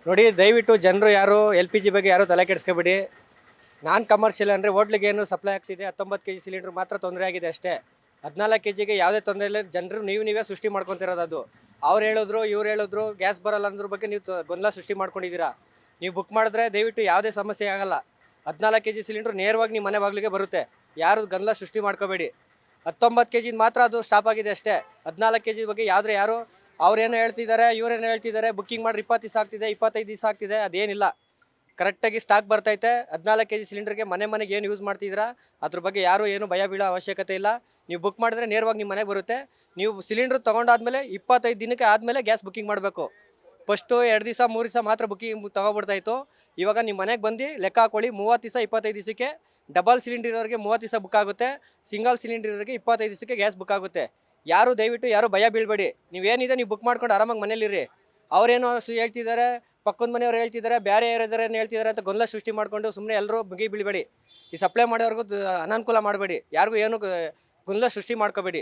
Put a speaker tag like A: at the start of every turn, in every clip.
A: ನೋಡಿ, ದಯವಿಟ್ಟು ಜನರು ಯಾರು LPG ಬಗ್ಗೆ ಯಾರು ತಲೆ ಕೆಡಿಸ್ಕೊಬೇಡಿ. ನಾನ್ ಕಮರ್ಷಿಯಲ್ ಅಂದರೆ ಹೋಟ್ಲಿಗೆ ಏನು ಸಪ್ಲೈ ಆಗ್ತಿದೆ 19 kg ಸಿಲಿಂಡ್ರ್ ಮಾತ್ರ ತೊಂದರೆ ಆಗಿದೆ ಅಷ್ಟೇ. 14 kgಗೆ ಯಾವುದೇ ತೊಂದರೆ ಇಲ್ಲ. ಜನರು ನೀವೇ ಸೃಷ್ಟಿ ಮಾಡ್ಕೊತಿರೋದು ಅದು. ಅವ್ರು ಹೇಳಿದ್ರು ಇವ್ರು ಹೇಳಿದ್ರು ಗ್ಯಾಸ್ ಬರಲ್ಲ ಅನ್ನೋದ್ರ ಬಗ್ಗೆ ನೀವು ಗೊಂದಲ ಸೃಷ್ಟಿ ಮಾಡ್ಕೊಂಡಿದ್ದೀರಾ. ನೀವು ಬುಕ್ ಮಾಡಿದ್ರೆ ದಯವಿಟ್ಟು ಯಾವುದೇ ಸಮಸ್ಯೆ ಆಗಲ್ಲ. 14 kg ಸಿಲಿಂಡ್ರ್ ನೇರವಾಗಿ ನಿಮ್ಮ ಮನೆ ಬಾಗಿಲಿಗೆ ಬರುತ್ತೆ. ಯಾರು ಗೊಂದಲ ಸೃಷ್ಟಿ ಮಾಡ್ಕೋಬೇಡಿ. 19 kg ಮಾತ್ರ ಅದು ಸ್ಟಾಪ್ ಆಗಿದೆ ಅಷ್ಟೇ. 14 kg ಬಗ್ಗೆ ಯಾರು ಅವ್ರೇನೋ ಹೇಳ್ತಿದ್ದಾರೆ, ಇವ್ರೇನೋ ಹೇಳ್ತಿದ್ದಾರೆ, ಬುಕ್ಕಿಂಗ್ ಮಾಡಿ 20 ದಿವಸ ಆಗ್ತಿದೆ, 25 ದಿವಸ ಆಗ್ತಿದೆ. ಅದೇನಿಲ್ಲ, ಕರೆಕ್ಟಾಗಿ ಸ್ಟಾಕ್ ಬರ್ತೈತೆ. 14 kg ಸಿಲಿಂಡರ್ಗೆ ಮನೆಗೆ ಏನು ಯೂಸ್ ಮಾಡ್ತಿದ್ದೀರಾ ಅದ್ರ ಬಗ್ಗೆ ಯಾರು ಏನು ಭಯ ಬೀಳೋ ಅವಶ್ಯಕತೆ ಇಲ್ಲ. ನೀವು ಬುಕ್ ಮಾಡಿದ್ರೆ ನೇರವಾಗಿ ನಿಮ್ಮ ಮನೆಗೆ ಬರುತ್ತೆ. ನೀವು ಸಿಲಿಂಡ್ರ್ ತೊಗೊಂಡಾದ್ಮೇಲೆ 25 ದಿನಕ್ಕೆ ಆದಮೇಲೆ ಗ್ಯಾಸ್ ಬುಕ್ಕಿಂಗ್ ಮಾಡಬೇಕು. ಫಸ್ಟು 2 ದಿವಸ 3 ದಿವಸ ಮಾತ್ರ ಬುಕ್ಕಿಂಗ್ ತೊಗೊಬಿಡ್ತಾಯಿತ್ತು. ಇವಾಗ ನಿಮ್ಮ ಮನೆಗೆ ಬಂದು ಲೆಕ್ಕ ಹಾಕೊಳ್ಳಿ, 30 ದಿವಸ 25 ದಿವಸಕ್ಕೆ. ಡಬಲ್ ಸಿಲಿಂಡರ್ ಇರೋರಿಗೆ 30 ದಿವಸ ಬುಕ್ ಆಗುತ್ತೆ. ಸಿಂಗಲ್ ಸಿಲಿಂಡರ್ ಇರೋರಿಗೆ 25 ದಿವಸಕ್ಕೆ ಗ್ಯಾಸ್ ಬುಕ್ ಆಗುತ್ತೆ. ದಯವಿಟ್ಟು ಯಾರು ಭಯ ಬೀಳಬೇಡಿ. ನೀವೇನಿದೆ ನೀವು ಬುಕ್ ಮಾಡ್ಕೊಂಡು ಆರಾಮಾಗಿ ಮನೇಲಿರಿ. ಅವರೇನೋ ಹೇಳ್ತಿದ್ದಾರೆ, ಪಕ್ಕದ ಮನೆಯವ್ರು ಹೇಳ್ತಿದ್ದಾರೆ, ಬೇರೆ ಯಾರಿದ್ದಾರೆ ಹೇಳ್ತಿದ್ದಾರೆ ಅಂತ ಗೊಂದಲ ಸೃಷ್ಟಿ ಮಾಡಿಕೊಂಡು ಸುಮ್ಮನೆ ಎಲ್ಲರೂ ಮುಗಿ ಬೀಳಬೇಡಿ. ಈ ಸಪ್ಲೈ ಮಾಡೋರ್ಗೂ ಅನಾನುಕೂಲ ಮಾಡಬೇಡಿ. ಯಾರಿಗೂ ಏನು ಗೊಂದಲ ಸೃಷ್ಟಿ ಮಾಡ್ಕೋಬೇಡಿ.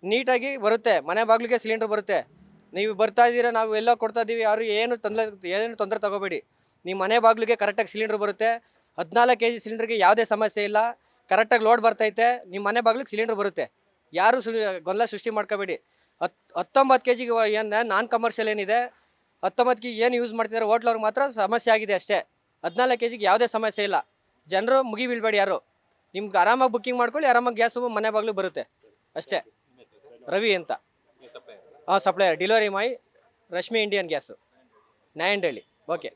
A: ನೀಟಾಗಿ ಬರುತ್ತೆ, ಮನೆ ಬಾಗಿಲಿಗೆ ಸಿಲಿಂಡರ್ ಬರುತ್ತೆ. ನೀವು ಬರ್ತಾ ಇದ್ದೀರಾ, ನಾವು ಎಲ್ಲೋ ಕೊಡ್ತಾ ಇದ್ದೀವಿ, ಯಾರು ಏನು ತೊಂದರೆ ತಗೋಬೇಡಿ. ನಿಮ್ಮ ಮನೆ ಬಾಗಿಲಿಗೆ ಕರೆಕ್ಟಾಗಿ ಸಿಲಿಂಡರ್ ಬರುತ್ತೆ. 14 kg ಸಿಲಿಂಡರ್ಗೆ ಯಾವುದೇ ಸಮಸ್ಯೆ ಇಲ್ಲ. ಕರೆಕ್ಟಾಗಿ ಲೋಡ್ ಬರ್ತೈತೆ, ನಿಮ್ಮ ಮನೆ ಬಾಗಿಲಿಗೆ ಸಿಲಿಂಡರ್ ಬರುತ್ತೆ. ಯಾರು ಗೊಂದಲ ಸೃಷ್ಟಿ ಮಾಡ್ಕೋಬೇಡಿ. 19 kgಗೆ ಏನು ನಾನ್ ಕಮರ್ಷಿಯಲ್ ಏನಿದೆ, 19 kg ಏನು ಯೂಸ್ ಮಾಡ್ತಿದ್ದಾರೆ ಹೋಟ್ಲವ್ರಿಗೆ ಮಾತ್ರ ಸಮಸ್ಯೆ ಆಗಿದೆ ಅಷ್ಟೇ. 14 kgಗೆ ಯಾವುದೇ ಸಮಸ್ಯೆ ಇಲ್ಲ. ಜನರು ಮುಗಿ ಬೀಳ್ಬೇಡಿ ಯಾರು. ನಿಮ್ಗೆ ಆರಾಮಾಗಿ ಬುಕ್ಕಿಂಗ್ ಮಾಡ್ಕೊಳ್ಳಿ, ಆರಾಮಾಗಿ ಗ್ಯಾಸು ಮನೆ ಬಾಗಿಲು ಬರುತ್ತೆ ಅಷ್ಟೇ. ರವಿ ಅಂತ, ಸಪ್ಲೈಯರ್, ಡೆಲಿವರಿ ಮಾಯ್, Rashmi Indian gas, Nayandahalli. Okay.